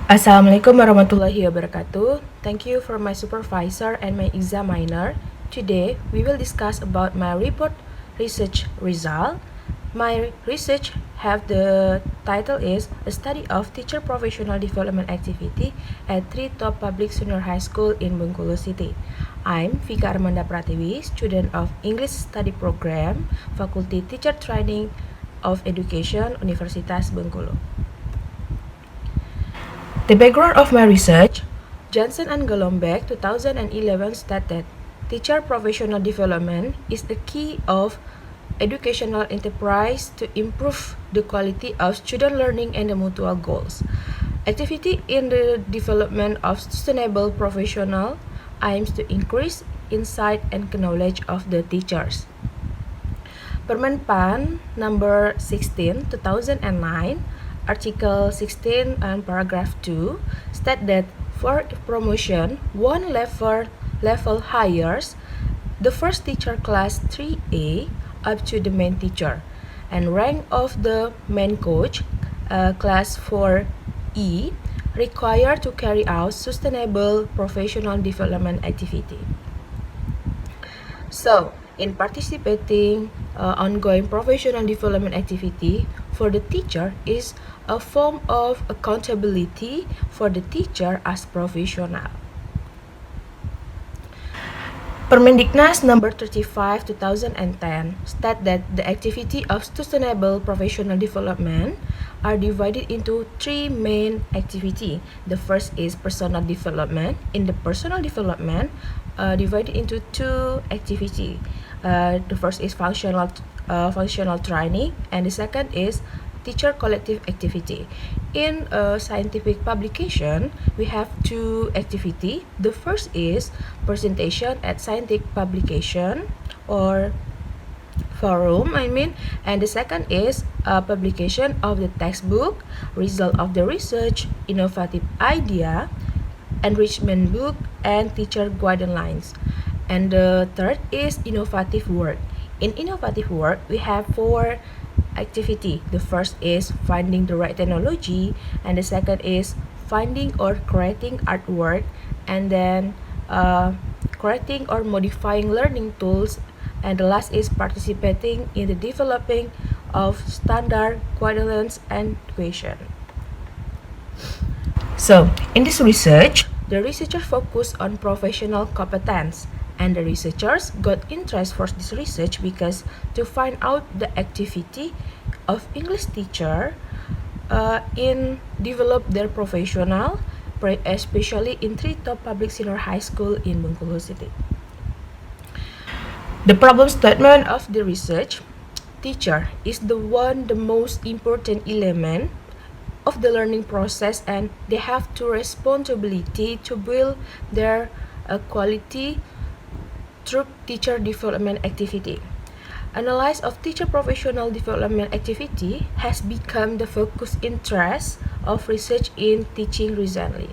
Assalamualaikum warahmatullahi wabarakatuh. Thank you for my supervisor and my examiner. Today, we will discuss about my report research result. My research have the title is A Study of Teacher Professional Development Activity at 3 top public senior high school in Bengkulu City. I'm Vika Armanda Pratiwi, student of English Study Program, Faculty Teacher Training of Education, Universitas Bengkulu. The background of my research, Johnson and Golombek 2011 stated, teacher professional development is the key of educational enterprise to improve the quality of student learning and the mutual goals. Activity in the development of sustainable professional aims to increase insight and knowledge of the teachers. Permen-Pan number 16 2009 Article 16 and paragraph 2 state that for promotion one level hires the first teacher class 3A up to the main teacher and rank of the main coach class 4E required to carry out sustainable professional development activity. So, in participating ongoing professional development activity for the teacher is a form of accountability for the teacher as professional. Permendiknas number 35 2010 state that the activity of sustainable professional development are divided into three main activity. The first is personal development. In the personal development, divided into two activity. The first is functional training, and the second is teacher collective activity. In a scientific publication, we have two activity. The first is presentation at scientific publication or forum, and the second is publication of the textbook, result of the research, innovative idea, enrichment book, and teacher guidelines. And the third is innovative work. In innovative work, we have four activity. The first is finding the right technology, and the second is finding or creating artwork, and then creating or modifying learning tools, and the last is participating in the developing of standard guidelines and question. So, in this research, the researchers focus on professional competence, and the researchers got interest for this research because to find out the activity of English teacher in develop their professional, especially in 3 top public senior high school in Bengkulu City. The problem statement of the research, teacher is the most important element of the learning process, and they have to responsibility to build their quality through teacher development activity. Analysis of teacher professional development activity has become the focus interest of research in teaching recently.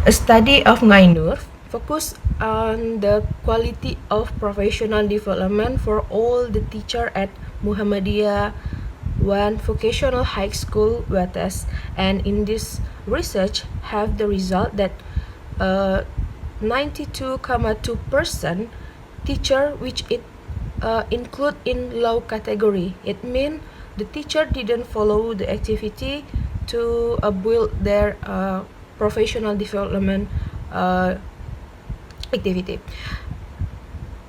A study of Ngainur focused on the quality of professional development for all the teacher at Muhammadiyah One Vocational High School Batas, and in this research have the result that 92.2% teacher which it include in low category. It means the teacher didn't follow the activity to build their professional development activity.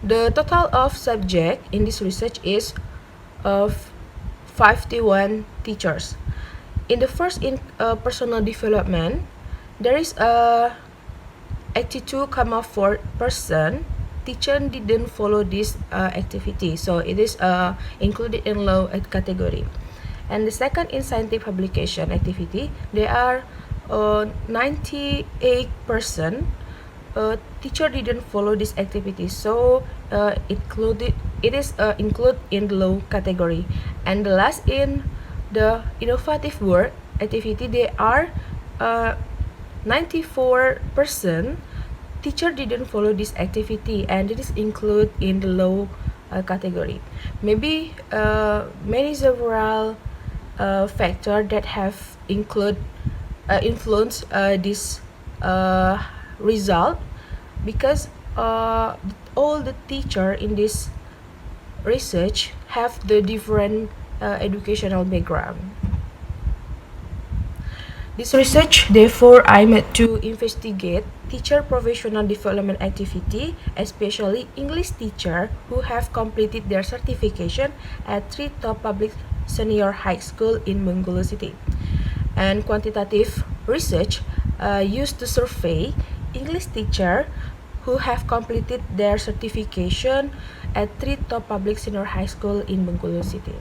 The total of subject in this research is of 51 teachers. In the first in personal development, there is a 82.4% teacher didn't follow this activity, so it is included in low category. And the second in scientific publication activity, there are 98% teacher didn't follow this activity, so it is included in the low category. And the last in the innovative work activity, they are 94% teacher didn't follow this activity, and it is included in the low category. Maybe many several factors that have influenced this result, because all the teacher in this research have the different educational background. This research, therefore, aimed to investigate teacher professional development activity, especially English teacher who have completed their certification at 3 top public senior high school in Bengkulu City. And quantitative research used to survey English teacher who have completed their certification at 3 top public senior high school in Bengkulu City.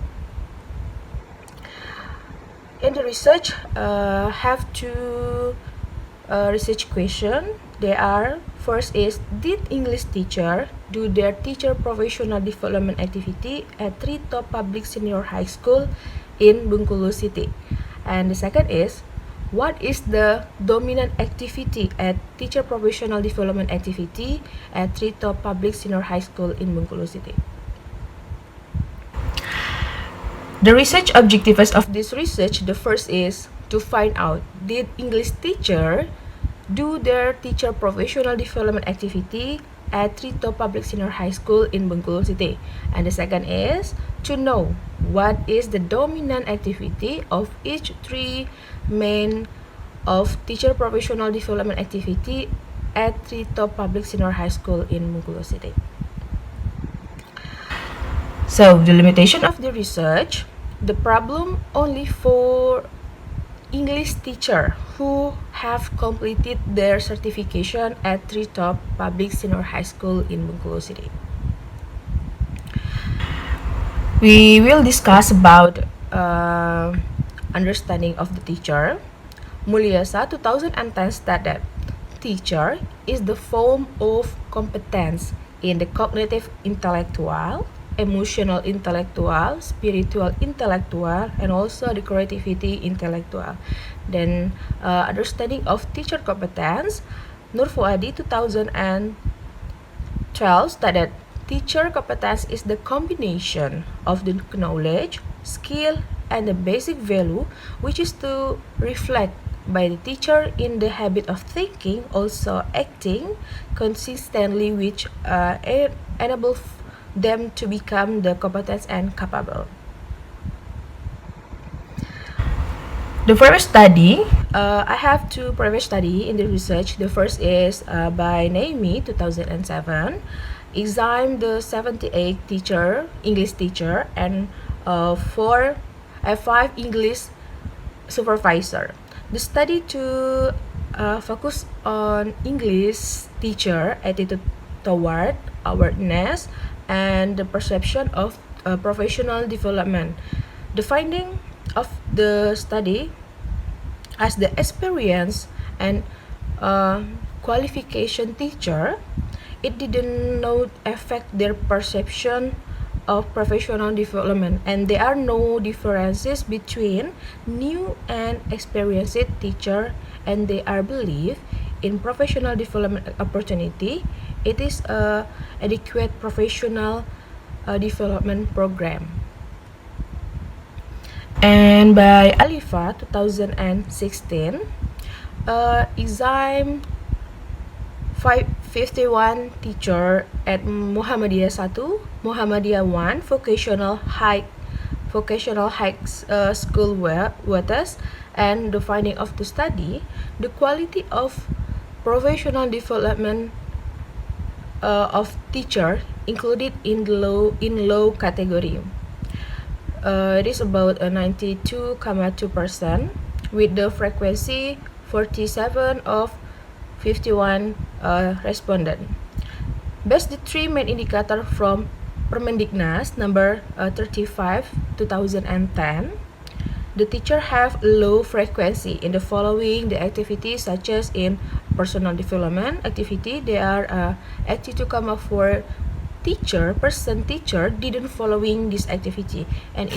In the research, have two research question. They are, first is, did English teacher do their teacher professional development activity at 3 top public senior high school in Bengkulu City? And the second is, what is the dominant activity at teacher professional development activity at 3 top public senior high school in Bengkulu City? The research objectives of this research, the first is to find out, did English teacher do their teacher professional development activity at 3 top public senior high school in Bengkulu City? And the second is to know what is the dominant activity of each 3 main of teacher professional development activity at 3 top public senior high school in Bengkulu City. So the limitation of the research, the problem only for English teacher who have completed their certification at 3 top public senior high school in Bengkulu City. We will discuss about understanding of the teacher. Mulyasa 2010 stated, teacher is the form of competence in the cognitive intellectual, emotional intellectual, spiritual intellectual, and also the creativity intellectual. Then understanding of teacher competence, Nur Fuadi 2012 stated, teacher competence is the combination of the knowledge, skill, and the basic value which is to reflect by the teacher in the habit of thinking, also acting consistently, which enable them to become the competent and capable. The previous study, I have two previous study in the research. The first is by Naomi 2007, examined the 78 teacher, English teacher, and 5 English supervisor. The study to focus on English teacher attitude toward awareness and the perception of professional development. The finding of the study as the experience and qualification teacher, it didn't not affect their perception of professional development, and there are no differences between new and experienced teacher, and they are believed in professional development opportunity. It is a adequate professional development program. And by Alifa 2016, exam 51 teacher at Muhammadiyah 1, Muhammadiyah 1 vocational high school waters, and the finding of the study, the quality of professional development of teacher included in low category. It is about 92.2% with the frequency 47 of 51 respondent. Based the 3 main indicator from Permendiknas number 35 2010, the teacher have low frequency in the following the activities, such as in personal development activity. They are 82.4 teacher didn't following this activity, and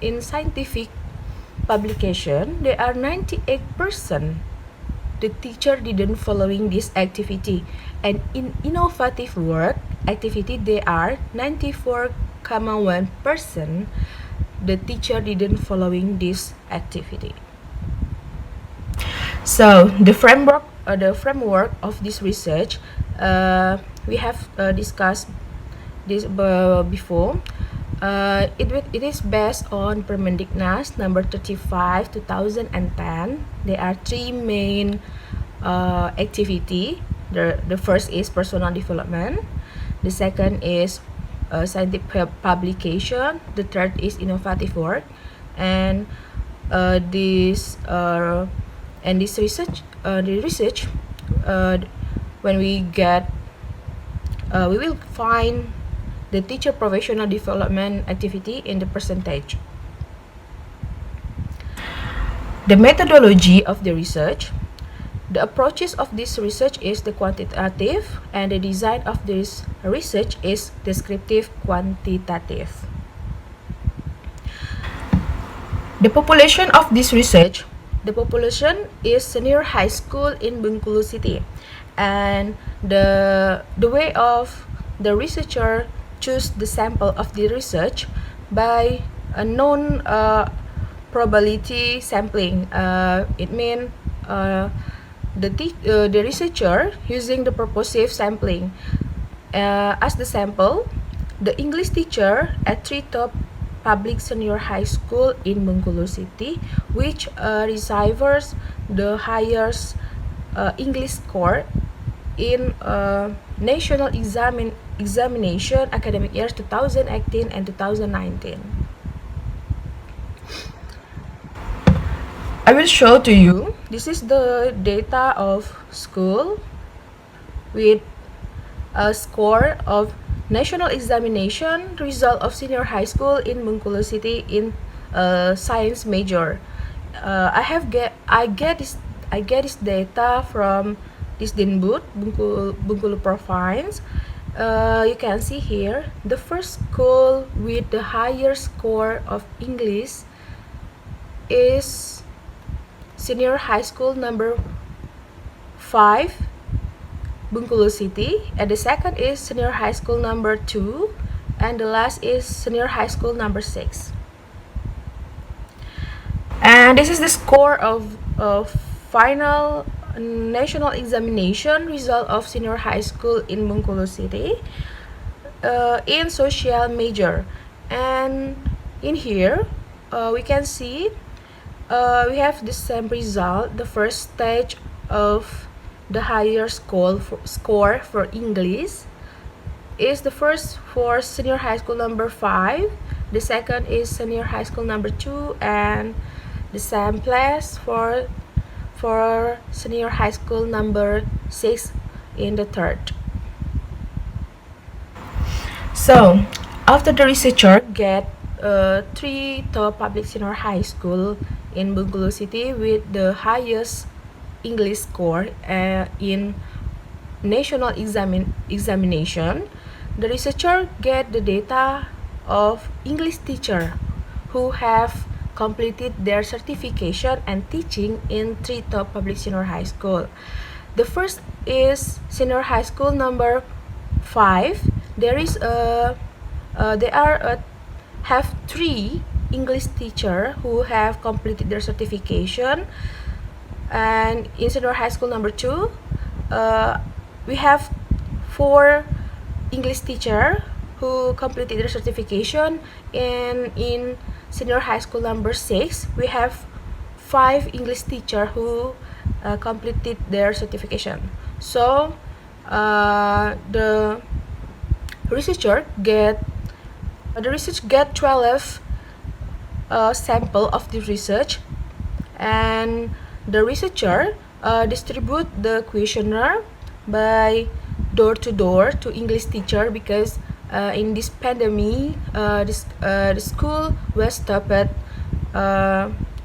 in scientific publication there are 98% the teacher didn't following this activity, and in innovative work activity there are 94.1% the teacher didn't following this activity. So the framework of this research, we have discussed this before. It is based on Permendiknas number 35 2010. There are three main activity. The first is personal development. The second is scientific publication. The third is innovative work. And this research, when we get, we will find the teacher professional development activity in the percentage. The methodology of the research. The approaches of this research is the quantitative, and the design of this research is descriptive quantitative. The population of this research, the population is senior high school in Bengkulu City, and the way of the researcher choose the sample of the research by a known probability sampling. It means the researcher using the purposive sampling as the sample, the English teacher at 3 top public senior high school in Bengkulu City, which receives the highest English score in national examination academic years 2018 and 2019. I will show to you. This is the data of school with a score of national examination result of senior high school in Bengkulu City in science major. I get this data from this Dinbud Bengkulu province. You can see here the first school with the higher score of English is senior high school number 5 Bengkulu City, and the second is senior high school number 2, and the last is senior high school number 6. And this is the score of final national examination result of senior high school in Bengkulu City in social major. And in here we can see we have the same result. The first stage of the higher score for English is the first for senior high school number 5, the second is senior high school number 2, and the same place for senior high school number 6 in the third. So after the researcher get 3 top public senior high school in Bengkulu City with the highest English score in national examination, the researcher get the data of English teacher who have completed their certification and teaching in 3 top public senior high school. The first is senior high school number 5. There is have 3 English teacher who have completed their certification, and in senior high school number 2 we have 4 English teacher who completed their certification, and in senior high school number 6 we have 5 English teacher who completed their certification. So the researcher get 12 sample of the research, and the researcher distribute the questionnaire by door to door to English teacher, because in this pandemic the school was stopped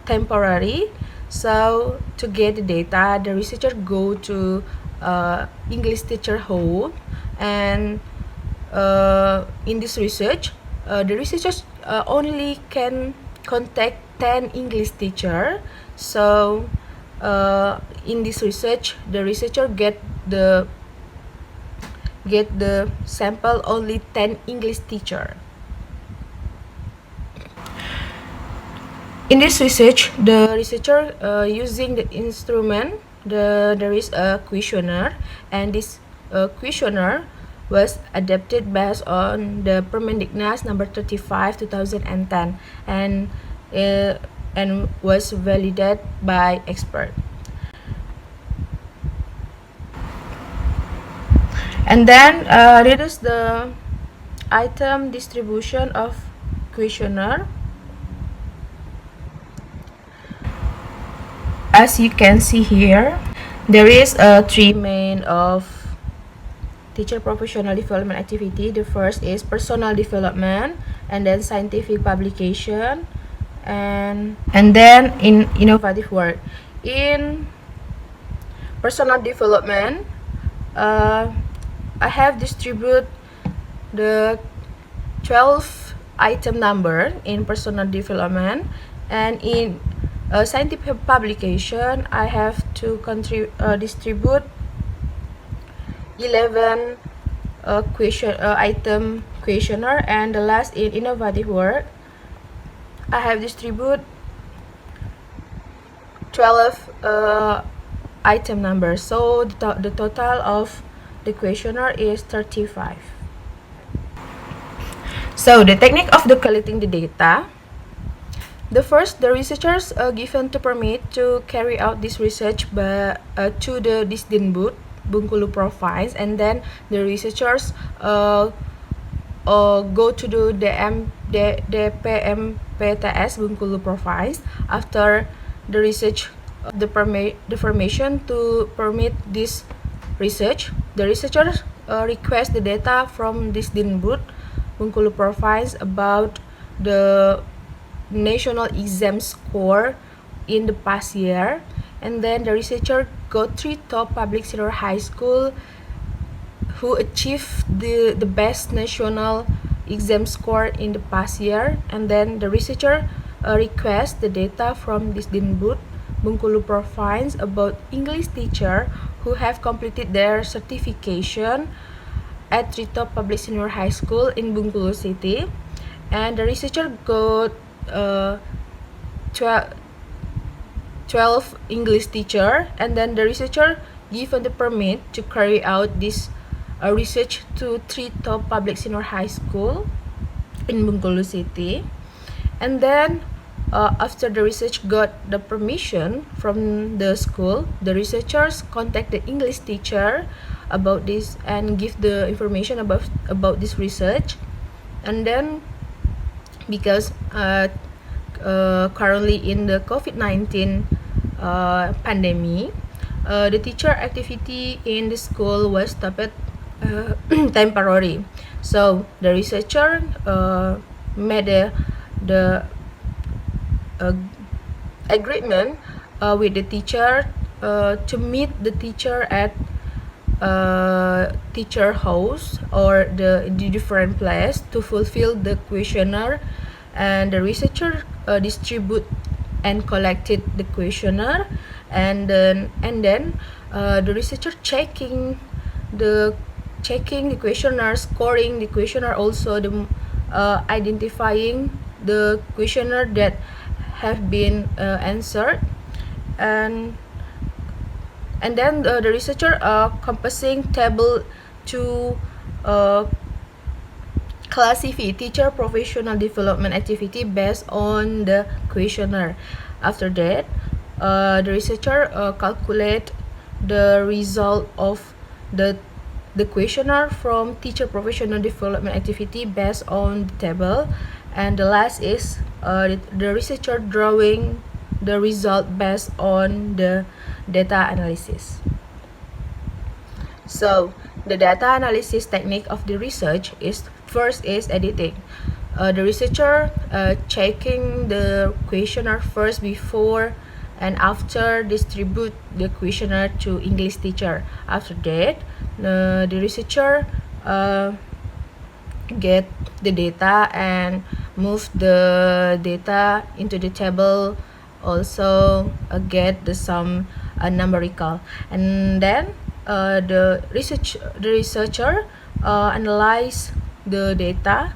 temporary. So to get the data, the researcher go to English teacher home, and in this research the researchers only can contact 10 English teacher. So in this research the researcher get the sample only 10 English teacher. In this research, the researcher using the instrument, there is a questionnaire, and this questionnaire was adapted based on the Permendiknas number 35 2010 and was validated by expert. And then there is the item distribution of questionnaire. As you can see here, there is three main of teacher professional development activity. The first is personal development, and then scientific publication, and then in innovative work. In personal development, I have distributed the 12 item number in personal development, and in scientific publication I have to distribute 11 item questionnaire, and the last in innovative work I have distributed 12 item numbers. So the total of the questionnaire is 35. So the technique of the collecting the data. The first, the researchers given to permit to carry out this research to the Disdinbud Bengkulu province, and then the researchers go to the DPMPTS Bengkulu province after the research the permission to permit this research. The researchers request the data from Disdinbud Bengkulu province about the national exam score in the past year, and then the researcher got 3 top public senior high school who achieved the best national exam score in the past year, and then the researcher requests the data from this Disdinbud Bengkulu province about English teacher who have completed their certification at 3 top public senior high school in Bengkulu city, and the researcher got 12 English teacher, and then the researcher given the permit to carry out this research to 3 top public senior high school in Bengkulu city. And then after the research got the permission from the school, the researchers contact the English teacher about this and give the information about this research. And then because currently in the COVID-19 pandemic, the teacher activity in the school was stopped temporary. So the researcher made the agreement with the teacher to meet the teacher at teacher house or the different place to fulfill the questionnaire, and the researcher distribute and collected the questionnaire, and then the researcher checking the questionnaire, scoring the questionnaire, also the identifying the questionnaire that have been answered, and then the researcher compassing table to classify teacher professional development activity based on the questionnaire. After that, the researcher calculate the result of the questionnaire from teacher professional development activity based on the table, and the last is the researcher drawing the result based on the data analysis. So the data analysis technique of the research is first is editing. The researcher checking the questionnaire first before and after distribute the questionnaire to English teacher. After that, the researcher get the data and move the data into the table, also get some numerical, and then the researcher analyze the data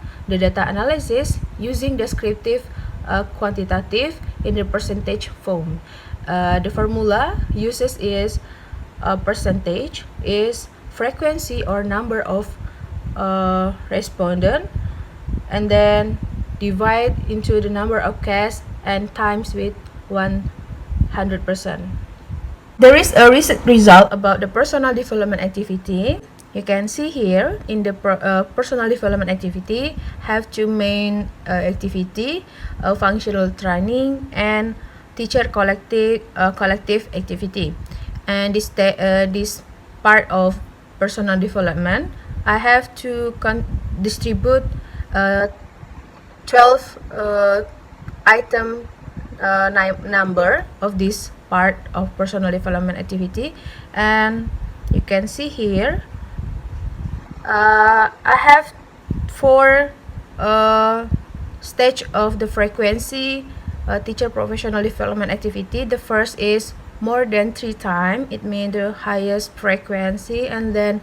analysis using descriptive, quantitative, in the percentage form. The formula uses is percentage is frequency or number of respondent, and then divide into the number of cases and times with 100%. There is a recent result about the personal development activity. You can see here in the personal development activity have two main activity, functional training and teacher collective activity. And this part of personal development, I have to distribute 12 item number of this part of personal development activity, and you can see here I have 4 stage of the frequency teacher professional development activity. The first is more than 3 times, it means the highest frequency, and then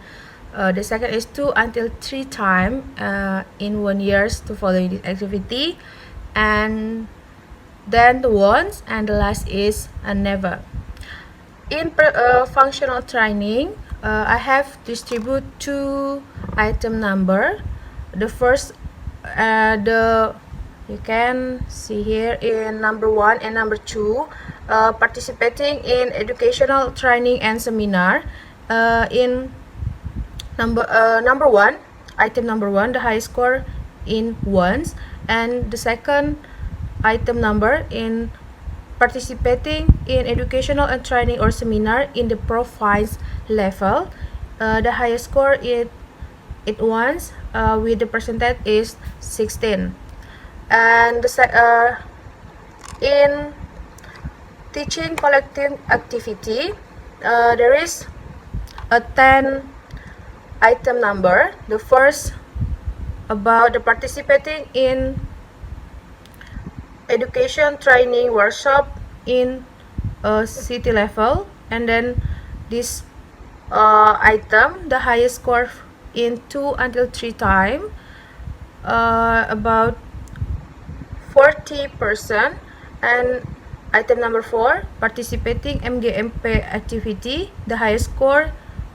the second is 2 until 3 times in 1 year to follow this activity, and then the once, and the last is never. In functional training, I have distribute 2 item number. The first, you can see here in number 1 and number 2, participating in educational training and seminar. In number 1, item number 1, the high score in once, and the second item number in participating in educational and training or seminar in the province level. The highest score it once with the percentage is 16. And in teaching collective activity, there is a 10 item number. The first about the participating in education training workshop in city level, and then this item, the highest score in 2 until 3 times, about 40%. And item number 4, participating MGMP activity, the highest score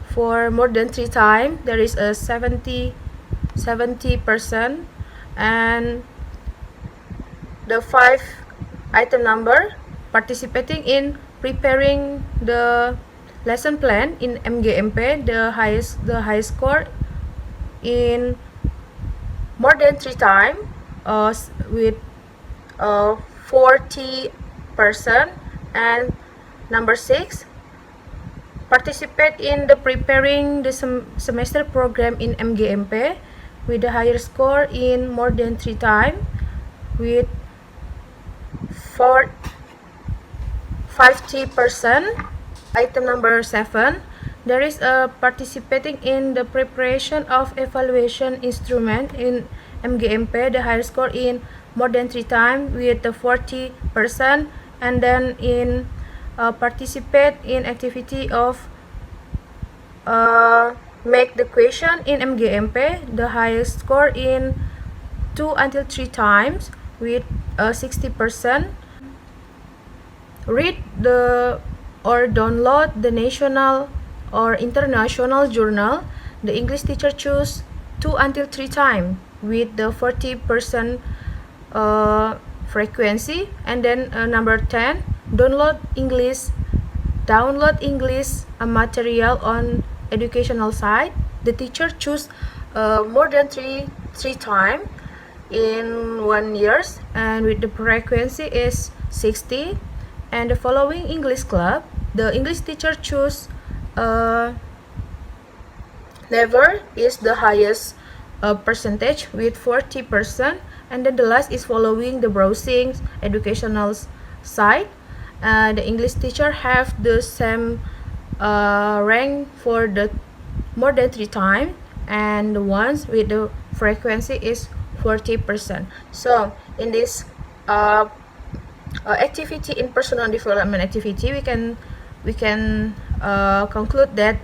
for more than 3 times, there is a 70%. And the 5 item number, participating in preparing the lesson plan in MGMP, the highest score in more than 3 times with 40%. And number 6, participate in the preparing the semester program in MGMP with the higher score in more than 3 times with 50%. Item number 7, there is a participating in the preparation of evaluation instrument in MGMP, the higher score in more than 3 times with the 40%. And then in participate in activity of make the question in MGMP, the highest score in 2 until 3 times with 60%. Read or download the national or international journal. The English teacher choose 2 until 3 times with the 40% frequency. And then number 10, download English material on educational site. The teacher choose more than three times in 1 year, and with the frequency is 60. And the following English club, the English teacher choose never is the highest percentage with 40%. And then the last is following the browsing educational site. The English teacher have the same rank for the more than 3 times, and the ones with the frequency is 40%. So in this activity, in personal development activity, we can conclude that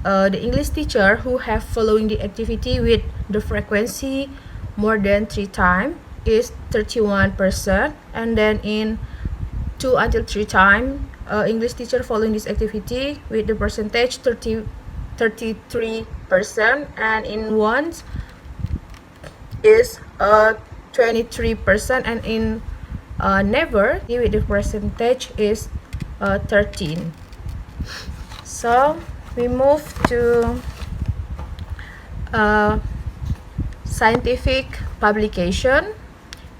the English teacher who have following the activity with the frequency more than 3 times is 31%. And then in 2 until 3 times English teacher following this activity with the percentage 33%, and in once is 23%, and in never with the percentage is 13. So we move to scientific publication.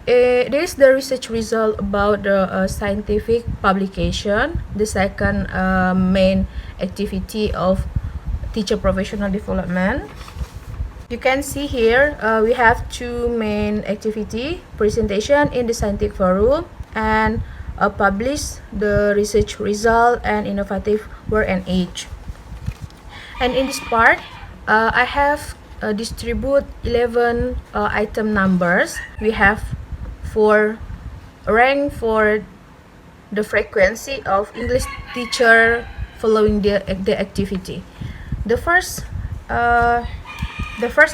This is the research result about the scientific publication, the second main activity of teacher professional development. You can see here we have two main activity: presentation in the scientific forum and publish the research result and innovative work and age. And in this part, I have distribute 11 item numbers. We have for rank for the frequency of English teacher following the activity. The first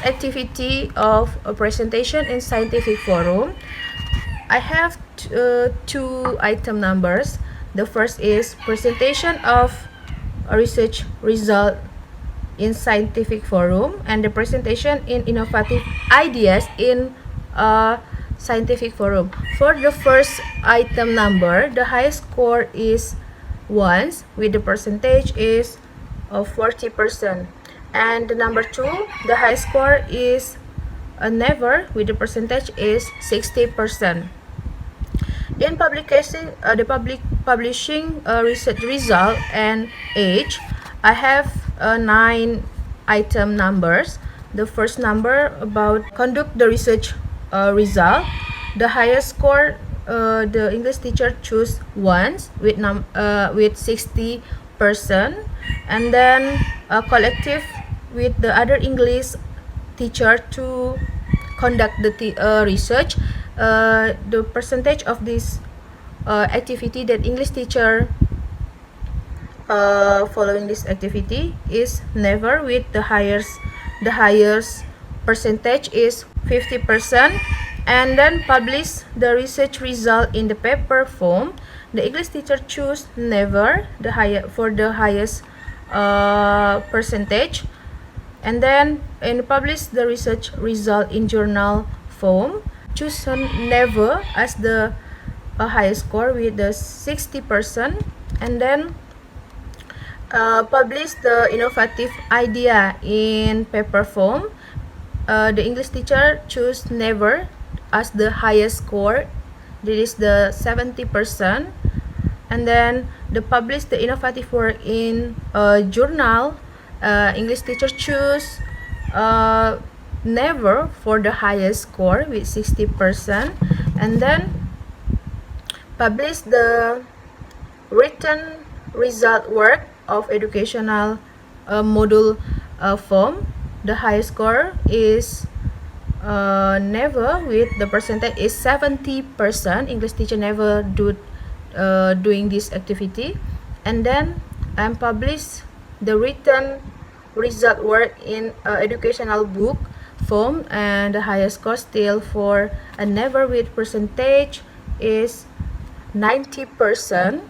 activity of a presentation in scientific forum, I have two item numbers. The first is presentation of a research result in scientific forum, and the presentation in innovative ideas in scientific forum. For the first item number, the highest score is once with the percentage is 40%, and the number 2, the high score is never with the percentage is 60%. In publication, publishing research result and age, I have 9 item numbers. The first number about conduct the research result. The highest score the English teacher choose once with 60%, and then collective with the other English teacher to conduct the research. The percentage of this activity that English teacher following this activity is never with the highest percentage is 50%, and then publish the research result in the paper form. The English teacher choose never for the highest percentage, and then publish the research result in journal form, choose never as the highest score with the 60%, and then publish the innovative idea in paper form. The English teacher choose never as the highest score, that is the 70%, and then the publish the innovative work in journal. English teacher choose never for the highest score with 60%, and then publish the written result work of educational module form. The highest score is never with the percentage is 70%. English teacher never doing this activity, and then publish the written result work in educational book form, and the highest score still for never with percentage is 90%,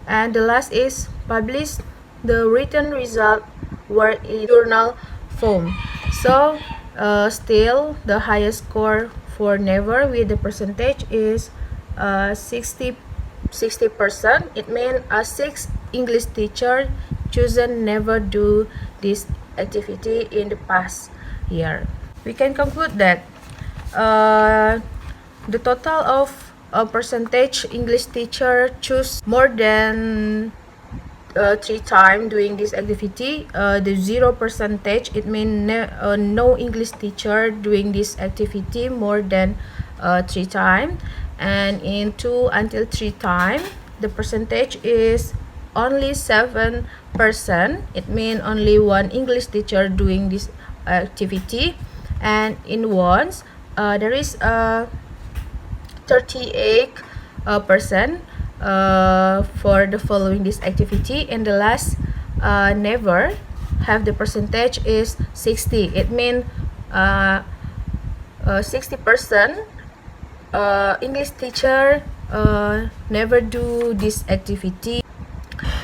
and the last is publish the written result work in journal form. So still the highest score for never with the percentage is 60%. It means 6 English teacher chosen never do this activity in the past year. We can conclude that the total of percentage English teacher choose more than 3 times doing this activity. The 0 percentage, it means no English teacher doing this activity more than 3 times, and in 2 until 3 times the percentage is only 7%. It means only 1 English teacher doing this activity, and in once there is 38% for the following this activity, and the last never have the percentage is 60. It means 60% English teacher never do this activity.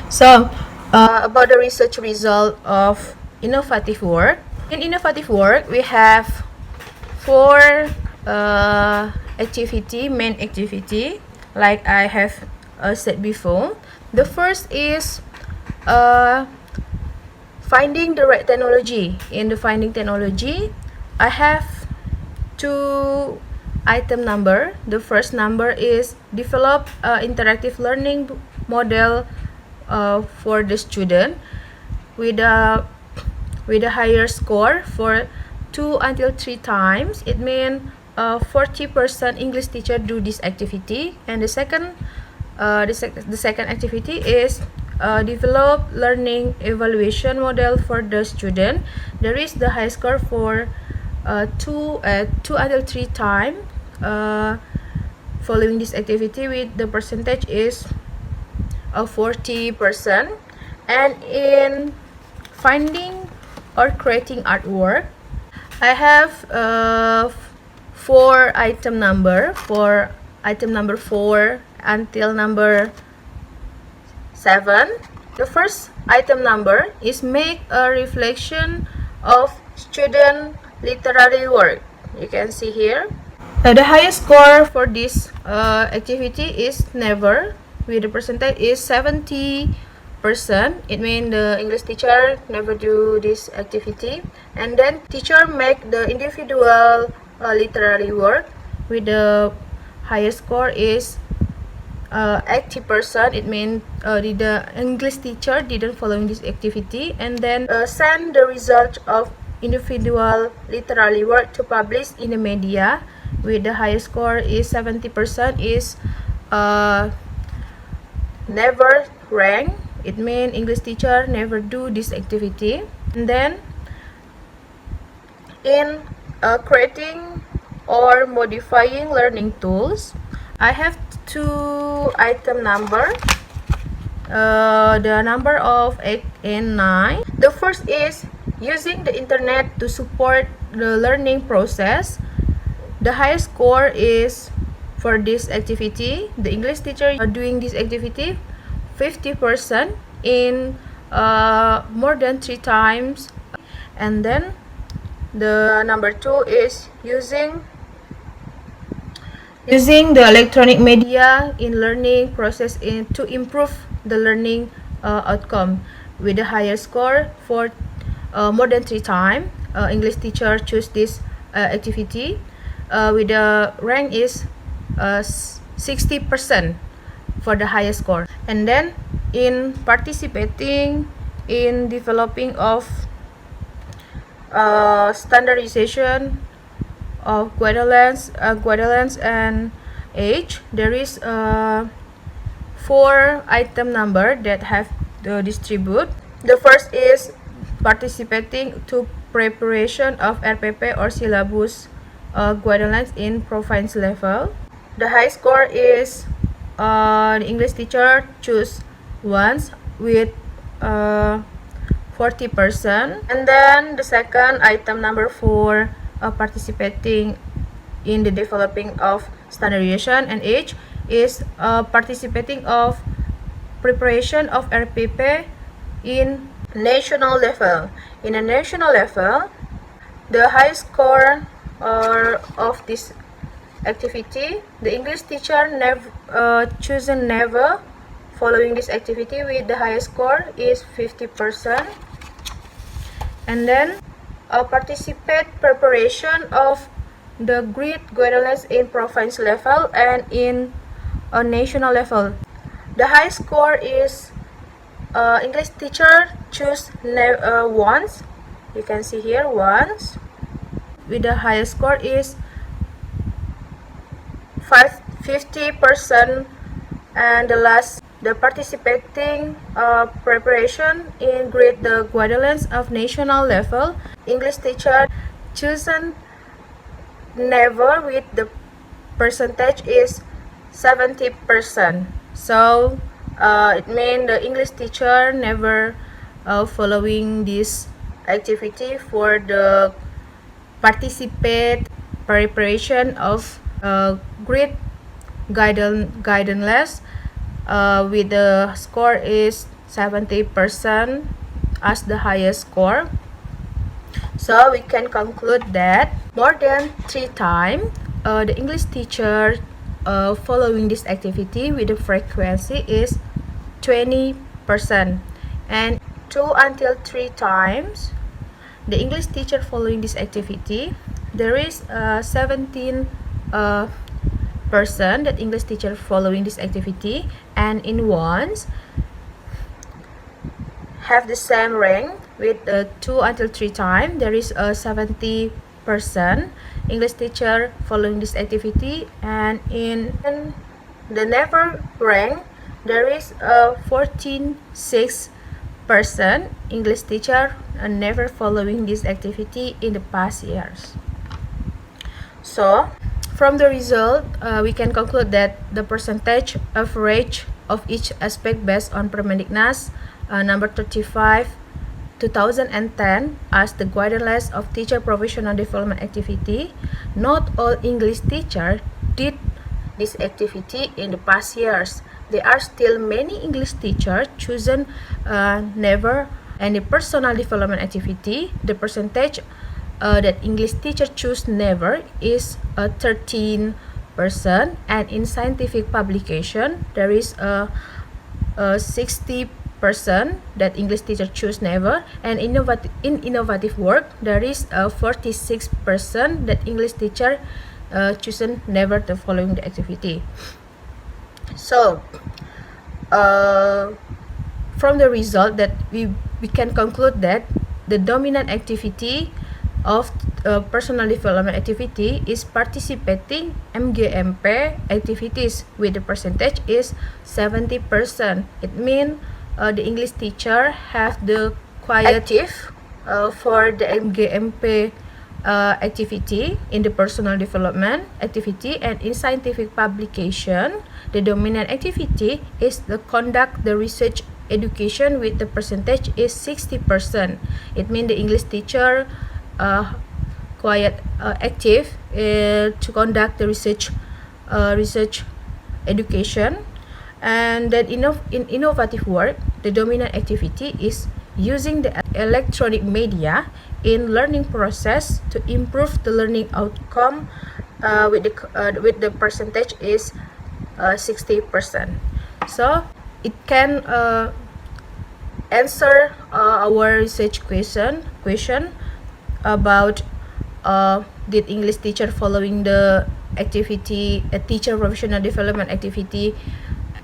So, about the research result of innovative work. In innovative work, we have four main activity, like I have said before. The first is finding the right technology. In the finding technology, I have two item number. The first number is develop interactive learning model for the student with a higher score for 2 until 3 times. It means 40% English teacher do this activity. And the second activity is develop learning evaluation model for the student. There is the high score for 2 until 3 times following this activity, with the percentage is 40%. And in finding or creating artwork, I have four item number, for item number 4 until number 7. The first item number is make a reflection of student literary work. You can see here. The highest score for this activity is never, with the percentage is 70%. It means the English teacher never do this activity. And then teacher make the individual literary work, with the highest score is 80%. It means the English teacher didn't follow this activity. And then send the result of individual literary work to publish in the media, with the highest score is 70%, is never rank. It means English teacher never do this activity. And then in creating or modifying learning tools, I have two item number, the number of 8 and 9. The first is using the internet to support the learning process. The highest score is for this activity. The English teacher are doing this activity 50% in more than 3 times. And then the number 2 is using the electronic media in learning process to improve the learning outcome, with the higher score for more than 3 times. English teacher choose this activity with the rank is 60% for the highest score. And then in participating in developing of standardization of guidelines and age, there is 4 item number that have the distribute. The first is participating to preparation of RPP or syllabus guidelines in province level. The high score is the English teacher choose once with 40%. And then the second item number 4, participating in the developing of standardization and age, is participating of preparation of RPP in national level. In a national level, the high score of this activity, the English teacher chosen never following this activity, with the highest score is 50%. And then participate preparation of the grid guidelines in province level and in a national level. The high score is English teacher choose once. You can see here once, with the highest score is 50%. And the last, the participating preparation in grid the guidelines of national level, English teacher chosen never, with the percentage is 70%. So it means the English teacher never following this activity for the participate preparation of grid guidanceless with the score is 70% as the highest score. So we can conclude that more than 3 times the English teacher following this activity with the frequency is 20%, and 2 until 3 times the English teacher following this activity, there is 17% that English teacher following this activity, and in once have the same rank with 2 until 3 times, there is a 70% English teacher following this activity, and in the never rank there is a 14.6% English teacher never following this activity in the past years. So from the result we can conclude that the percentage average of each aspect based on Permendiknas number 35 2010 as the guidelines of teacher professional development activity, not all English teachers did this activity in the past years. There are still many English teachers chosen never any personal development activity. The percentage that English teacher choose never is 13%, and in scientific publication there is a 60% that English teacher choose never, and in innovative work there is a 46% that English teacher chosen never the following the activity. So from the result that we can conclude that the dominant activity of personal development activity is participating MGMP activities with the percentage is 70%. It means the English teacher have the quite active for the MGMP activity in the personal development activity, and in scientific publication the dominant activity is the conduct the research education with the percentage is 60%. It means the English teacher quite active to conduct the research education, and then in innovative work the dominant activity is using the electronic media in learning process to improve the learning outcome with the percentage is 60%. So it can answer our research question about did English teacher following the activity teacher professional development activity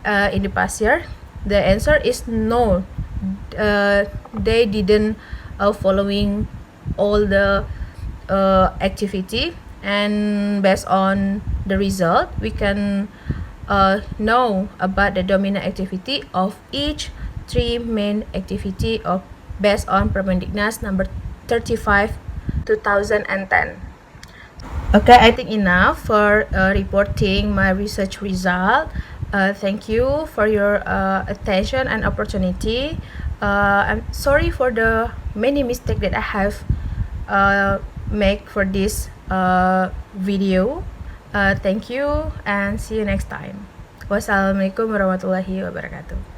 in the past year. The answer is no, they didn't following all the activity, and based on the result we can know about the dominant activity of each 3 main activity of based on Permendiknas number 35 2010. Okay, I think enough for reporting my research result. Thank you for your attention and opportunity. I'm sorry for the many mistakes that I have make for this video. Thank you and see you next time. Wassalamualaikum warahmatullahi wabarakatuh.